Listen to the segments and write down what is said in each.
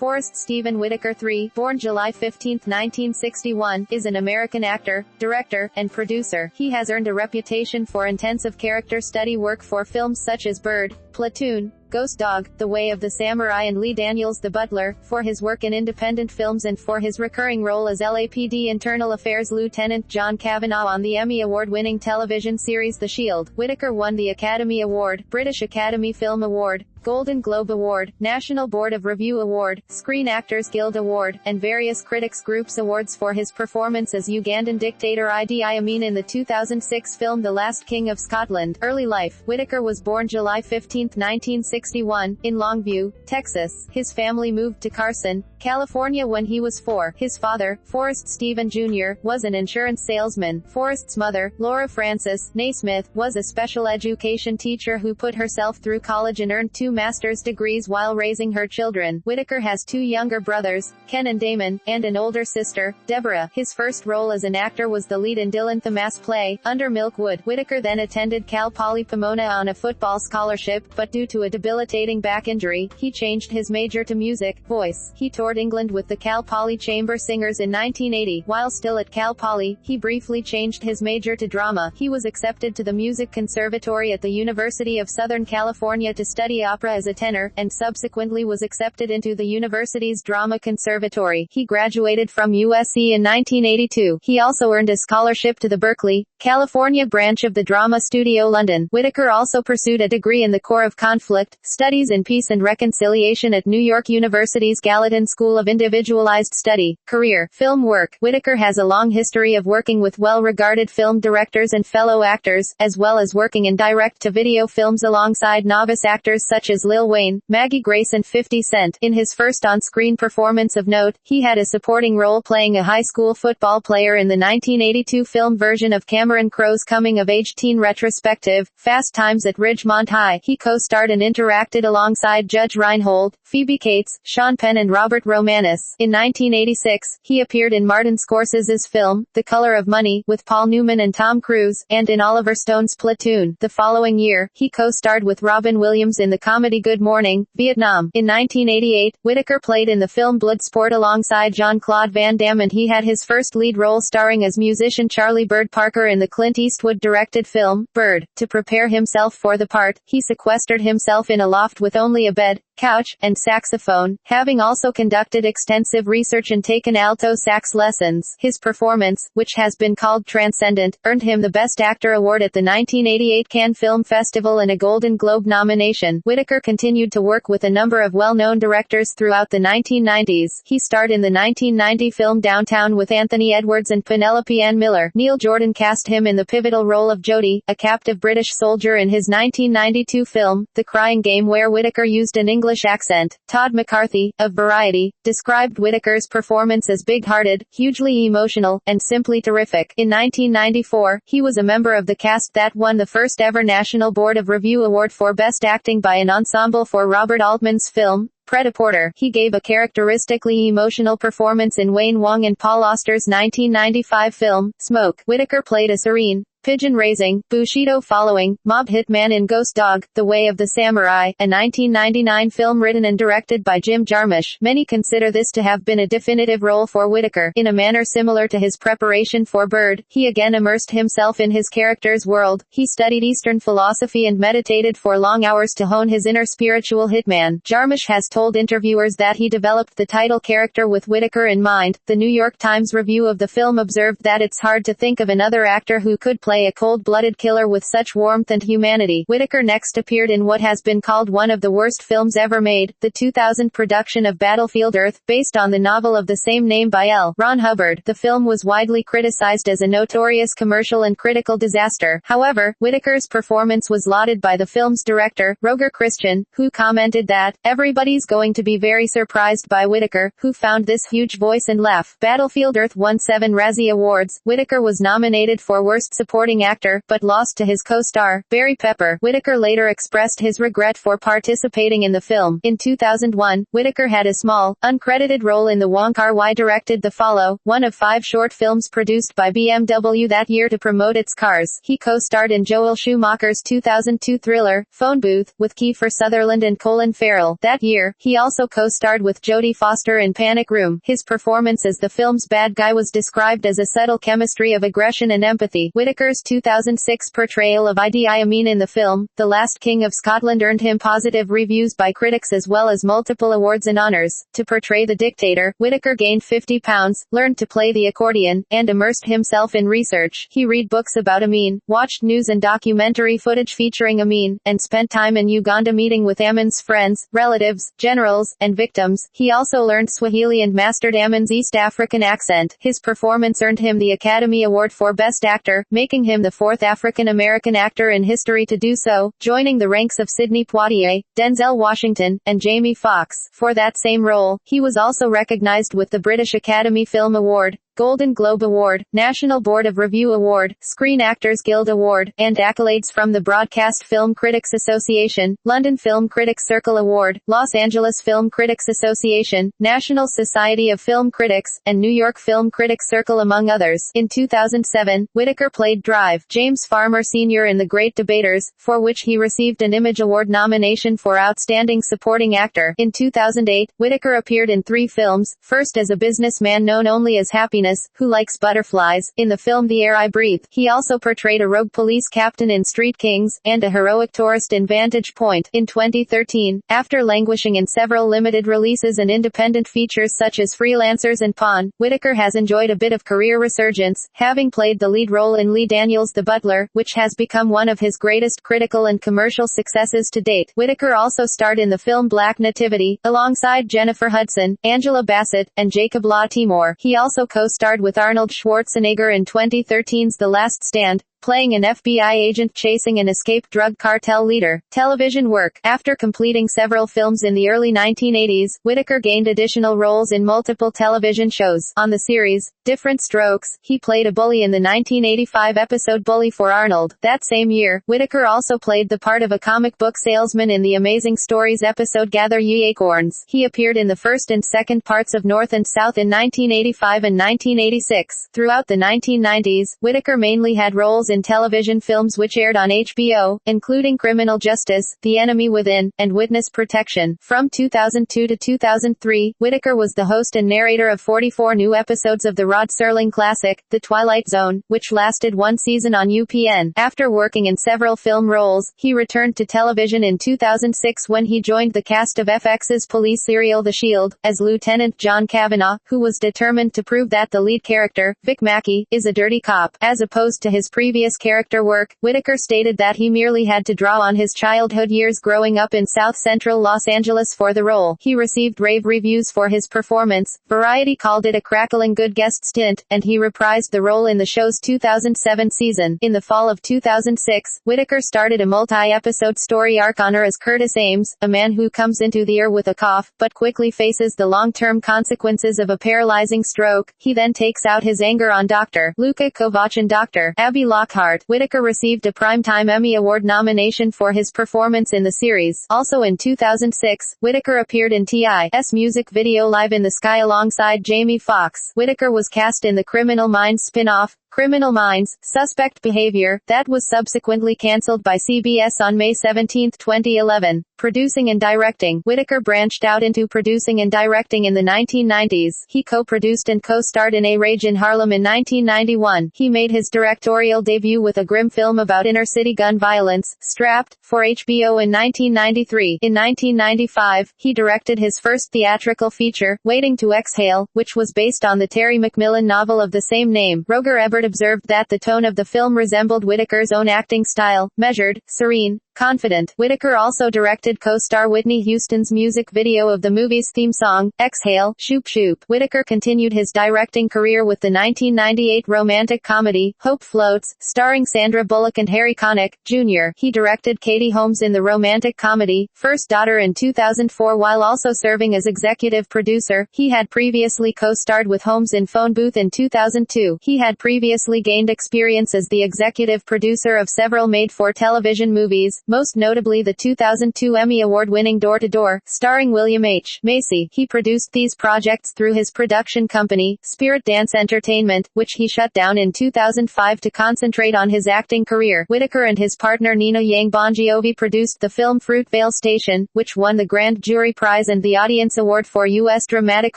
Forrest Stephen Whitaker III, born July 15, 1961, is an American actor, director, and producer. He has earned a reputation for intensive character study work for films such as Bird, Platoon, Ghost Dog, The Way of the Samurai and Lee Daniels' The Butler, for his work in independent films and for his recurring role as LAPD Internal Affairs Lieutenant John Cavanaugh on the Emmy Award-winning television series The Shield. Whitaker won the Academy Award, British Academy Film Award, Golden Globe Award, National Board of Review Award, Screen Actors Guild Award, and various critics groups awards for his performance as Ugandan dictator Idi Amin in the 2006 film The Last King of Scotland. Early life. Whitaker was born July 15, 1961, in Longview, Texas. His family moved to Carson, California when he was 4. His father, Forrest Stephen Jr., was an insurance salesman. Forrest's mother, Laura Frances Naismith, was a special education teacher who put herself through college and earned 2 master's degrees while raising her children. Whitaker has 2 younger brothers, Ken and Damon, and an older sister, Deborah. His first role as an actor was the lead in Dylan Thomas' play, Under Milk Wood. Whitaker then attended Cal Poly Pomona on a football scholarship, but due to a debilitating back injury, he changed his major to music, voice. He toured England with the Cal Poly Chamber Singers in 1980. While still at Cal Poly, he briefly changed his major to drama. He was accepted to the Music Conservatory at the University of Southern California to study opera as a tenor, and subsequently was accepted into the university's Drama Conservatory. He graduated from USC in 1982. He also earned a scholarship to the Berkeley, California branch of the Drama Studio London. Whitaker also pursued a degree in the Core of Conflict Studies in Peace and Reconciliation at New York University's Gallatin School of Individualized Study. Career. Film work. Whitaker has a long history of working with well-regarded film directors and fellow actors, as well as working in direct-to-video films alongside novice actors such as Lil Wayne, Maggie Grace and 50 Cent. In his first on-screen performance of note, he had a supporting role playing a high school football player in the 1982 film version of Cameron Crowe's coming-of-age teen retrospective, Fast Times at Ridgemont High. He co-starred and interacted alongside Judge Reinhold, Phoebe Cates, Sean Penn and Robert Romanus. In 1986, he appeared in Martin Scorsese's film, The Color of Money, with Paul Newman and Tom Cruise, and in Oliver Stone's Platoon. The following year, he co-starred with Robin Williams in the comedy Good Morning, Vietnam. In 1988, Whitaker played in the film Bloodsport alongside Jean-Claude Van Damme, and he had his first lead role starring as musician Charlie Bird Parker in the Clint Eastwood-directed film, Bird. To prepare himself for the part, he sequestered himself in a loft with only a bed, couch, and saxophone, having also conducted extensive research and taken alto sax lessons. His performance, which has been called transcendent, earned him the Best Actor award at the 1988 Cannes Film Festival and a Golden Globe nomination. Whitaker continued to work with a number of well-known directors throughout the 1990s. He starred in the 1990 film Downtown with Anthony Edwards and Penelope Ann Miller. Neil Jordan cast him in the pivotal role of Jody, a captive British soldier in his 1992 film, The Crying Game, where Whitaker used an English accent. Todd McCarthy, of Variety, described Whitaker's performance as big-hearted, hugely emotional, and simply terrific. In 1994, he was a member of the cast that won the first ever National Board of Review Award for Best Acting by an Ensemble for Robert Altman's film, Predator. He gave a characteristically emotional performance in Wayne Wong and Paul Auster's 1995 film, Smoke. Whitaker played a serene, pigeon-raising, Bushido following, mob hitman in Ghost Dog, The Way of the Samurai, a 1999 film written and directed by Jim Jarmusch. Many consider this to have been a definitive role for Whitaker. In a manner similar to his preparation for Bird, he again immersed himself in his character's world. He studied Eastern philosophy and meditated for long hours to hone his inner spiritual hitman. Jarmusch has told interviewers that he developed the title character with Whitaker in mind. The New York Times review of the film observed that it's hard to think of another actor who could play a cold-blooded killer with such warmth and humanity. Whitaker next appeared in what has been called one of the worst films ever made, the 2000 production of Battlefield Earth, based on the novel of the same name by L. Ron Hubbard. The film was widely criticized as a notorious commercial and critical disaster. However, Whitaker's performance was lauded by the film's director, Roger Christian, who commented that, "Everybody's going to be very surprised by Whitaker, who found this huge voice and laugh." Battlefield Earth won 7 Razzie Awards. Whitaker was nominated for Worst Supporting supporting actor, but lost to his co-star, Barry Pepper. Whitaker later expressed his regret for participating in the film. In 2001, Whitaker had a small, uncredited role in the Wong Kar-wai directed The Follow, one of 5 short films produced by BMW that year to promote its cars. He co-starred in Joel Schumacher's 2002 thriller, Phone Booth, with Kiefer Sutherland and Colin Farrell. That year, he also co-starred with Jodie Foster in Panic Room. His performance as the film's bad guy was described as a subtle chemistry of aggression and empathy. Whitaker's 2006 portrayal of Idi Amin in the film, The Last King of Scotland, earned him positive reviews by critics as well as multiple awards and honors. To portray the dictator, Whitaker gained 50 pounds, learned to play the accordion, and immersed himself in research. He read books about Amin, watched news and documentary footage featuring Amin, and spent time in Uganda meeting with Amin's friends, relatives, generals, and victims. He also learned Swahili and mastered Amin's East African accent. His performance earned him the Academy Award for Best Actor, making him the 4th African-American actor in history to do so, joining the ranks of Sidney Poitier, Denzel Washington, and Jamie Foxx. For that same role, he was also recognized with the British Academy Film Award, Golden Globe Award, National Board of Review Award, Screen Actors Guild Award, and accolades from the Broadcast Film Critics Association, London Film Critics Circle Award, Los Angeles Film Critics Association, National Society of Film Critics, and New York Film Critics Circle, among others. In 2007, Whitaker played Drive James Farmer Sr. in The Great Debaters, for which he received an Image Award nomination for Outstanding Supporting Actor. In 2008, Whitaker appeared in 3 films, first as a businessman known only as Happiness, who likes butterflies, in the film The Air I Breathe. He also portrayed a rogue police captain in Street Kings, and a heroic tourist in Vantage Point. In 2013, after languishing in several limited releases and independent features such as Freelancers and Pawn, Whitaker has enjoyed a bit of career resurgence, having played the lead role in Lee Daniels' The Butler, which has become one of his greatest critical and commercial successes to date. Whitaker also starred in the film Black Nativity, alongside Jennifer Hudson, Angela Bassett, and Jacob Law Timor. He also co-starred with Arnold Schwarzenegger in 2013's The Last Stand, playing an FBI agent chasing an escaped drug cartel leader. Television work. After completing several films in the early 1980s, Whitaker gained additional roles in multiple television shows. On the series, Different Strokes, he played a bully in the 1985 episode Bully for Arnold. That same year, Whitaker also played the part of a comic book salesman in the Amazing Stories episode Gather Ye Acorns. He appeared in the first and second parts of North and South in 1985 and 1986. Throughout the 1990s, Whitaker mainly had roles in television films which aired on HBO, including Criminal Justice, The Enemy Within, and Witness Protection. From 2002 to 2003, Whitaker was the host and narrator of 44 new episodes of the Rod Serling classic, The Twilight Zone, which lasted 1 season on UPN. After working in several film roles, he returned to television in 2006 when he joined the cast of FX's police serial The Shield, as Lieutenant John Kavanaugh, who was determined to prove that the lead character, Vic Mackey, is a dirty cop. As opposed to his previous character work, Whitaker stated that he merely had to draw on his childhood years growing up in South Central Los Angeles for the role. He received rave reviews for his performance. Variety called it a crackling good guest stint, and he reprised the role in the show's 2007 season. In the fall of 2006, Whitaker started a multi-episode story arc on her as Curtis Ames, a man who comes into the air with a cough, but quickly faces the long-term consequences of a paralyzing stroke. He then takes out his anger on Dr. Luka Kovac and Dr. Abby Lockhart. Whitaker received a Primetime Emmy Award nomination for his performance in the series. Also in 2006, Whitaker appeared in T.I.'s music video Live in the Sky alongside Jamie Foxx. Whitaker was cast in the Criminal Minds spin-off, Criminal Minds, Suspect Behavior, that was subsequently cancelled by CBS on May 17, 2011. Producing and directing. Whitaker branched out into producing and directing in the 1990s. He co-produced and co-starred in A Rage in Harlem in 1991. He made his directorial debut with a grim film about inner-city gun violence, Strapped, for HBO in 1993. In 1995, he directed his first theatrical feature, Waiting to Exhale, which was based on the Terry McMillan novel of the same name. Roger Ebert observed that the tone of the film resembled Whitaker's own acting style, measured, serene, Confident. Whitaker also directed co-star Whitney Houston's music video of the movie's theme song, Exhale, Shoop Shoop. Whitaker continued his directing career with the 1998 romantic comedy, Hope Floats, starring Sandra Bullock and Harry Connick, Jr. He directed Katie Holmes in the romantic comedy, First Daughter in 2004 while also serving as executive producer. He had previously co-starred with Holmes in Phone Booth in 2002. He had previously gained experience as the executive producer of several made-for-television movies, most notably the 2002 Emmy Award-winning Door to Door, starring William H. Macy. He produced these projects through his production company, Spirit Dance Entertainment, which he shut down in 2005 to concentrate on his acting career. Whitaker and his partner Nina Yang Bongiovi produced the film Fruitvale Station, which won the Grand Jury Prize and the Audience Award for U.S. Dramatic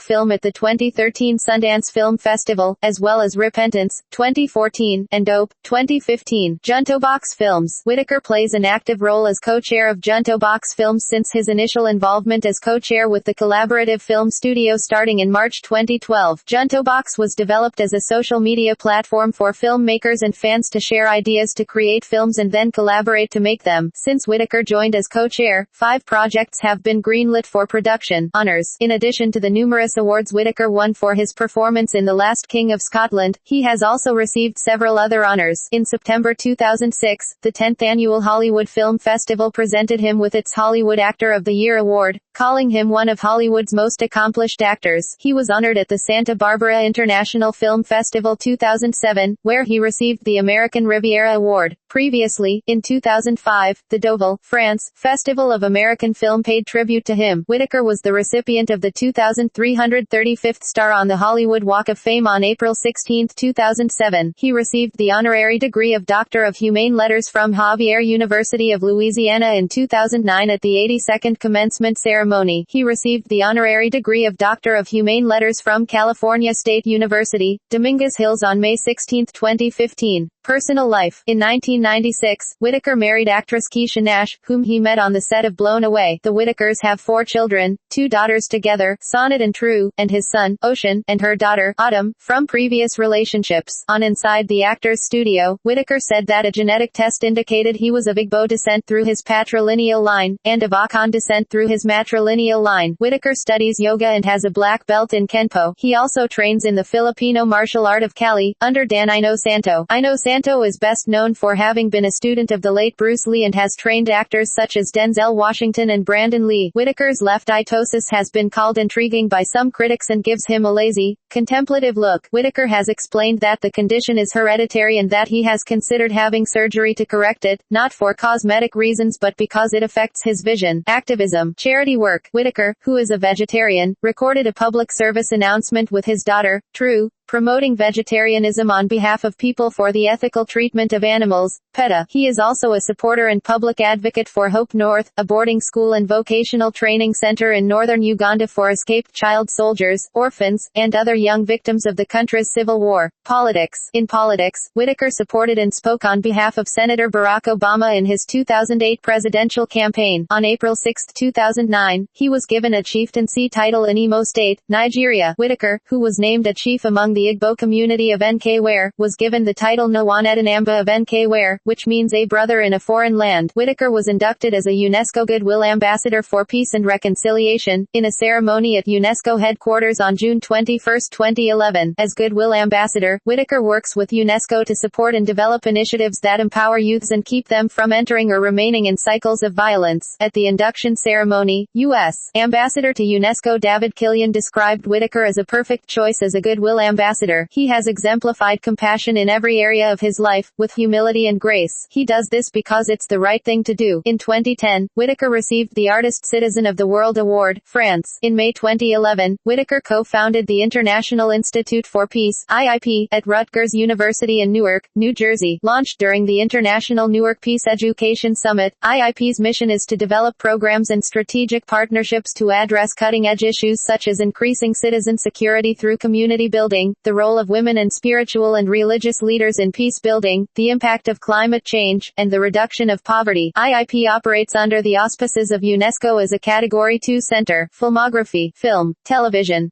Film at the 2013 Sundance Film Festival, as well as Repentance, 2014, and Dope, 2015. Junto Box Films. Whitaker plays an active role as co-chair of Junto Box Films since his initial involvement as co-chair with the collaborative film studio starting in March 2012. Junto Box was developed as a social media platform for filmmakers and fans to share ideas to create films and then collaborate to make them. Since Whitaker joined as co-chair, 5 projects have been greenlit for production honors. In addition to the numerous awards Whitaker won for his performance in The Last King of Scotland, he has also received several other honors. In September 2006, the 10th annual Hollywood Film Festival presented him with its Hollywood Actor of the Year award, calling him one of Hollywood's most accomplished actors. He was honored at the Santa Barbara International Film Festival 2007, where he received the American Riviera Award. Previously, in 2005, the Deauville, France, Festival of American Film paid tribute to him. Whitaker was the recipient of the 2,335th star on the Hollywood Walk of Fame on April 16, 2007. He received the honorary degree of Doctor of Humane Letters from Xavier University of Louisiana in 2009 at the 82nd commencement ceremony. He received the honorary degree of Doctor of Humane Letters from California State University, Dominguez Hills on May 16, 2015. Personal life. In 1996, Whitaker married actress Keisha Nash, whom he met on the set of Blown Away. The Whitakers have 4 children, 2 daughters together, Sonnet and True, and his son, Ocean, and her daughter, Autumn, from previous relationships. On Inside the Actors Studio, Whitaker said that a genetic test indicated he was of Igbo descent through his patrilineal line, and of Akan descent through his matrilineal line. Whitaker studies yoga and has a black belt in Kenpo. He also trains in the Filipino martial art of Cali, under Dan Ino Santo. Ino Santo is best known for having been a student of the late Bruce Lee and has trained actors such as Denzel Washington and Brandon Lee. Whitaker's left eye ptosis has been called intriguing by some critics and gives him a lazy, contemplative look. Whitaker has explained that the condition is hereditary and that he has considered having surgery to correct it, not for cosmetic reasons but because it affects his vision. Activism. Charity work. Whitaker, who is a vegetarian, recorded a public service announcement with his daughter, True, promoting vegetarianism on behalf of people for the ethical treatment of animals, PETA. He is also a supporter and public advocate for Hope North, a boarding school and vocational training center in northern Uganda for escaped child soldiers, orphans, and other young victims of the country's civil war. Politics. In politics, Whitaker supported and spoke on behalf of Senator Barack Obama in his 2008 presidential campaign. On April 6, 2009, he was given a chieftaincy title in Imo State, Nigeria. Whitaker, who was named a chief among the Igbo community of Nkawere, was given the title Nwanedanamba of Nkawere, which means a brother in a foreign land. Whitaker was inducted as a UNESCO Goodwill Ambassador for Peace and Reconciliation, in a ceremony at UNESCO headquarters on June 21, 2011. As Goodwill Ambassador, Whitaker works with UNESCO to support and develop initiatives that empower youths and keep them from entering or remaining in cycles of violence. At the induction ceremony, U.S. Ambassador to UNESCO David Killian described Whitaker as a perfect choice as a Goodwill Ambassador. He has exemplified compassion in every area of his life, with humility and grace. He does this because it's the right thing to do. In 2010, Whitaker received the Artist Citizen of the World Award, France. In May 2011, Whitaker co-founded the International Institute for Peace, IIP, at Rutgers University in Newark, New Jersey. Launched during the International Newark Peace Education Summit, IIP's mission is to develop programs and strategic partnerships to address cutting-edge issues such as increasing citizen security through community building, the role of women and spiritual and religious leaders in peace building, the impact of climate change, and the reduction of poverty. IIP operates under the auspices of UNESCO as a Category 2 center. Filmography. Film, television,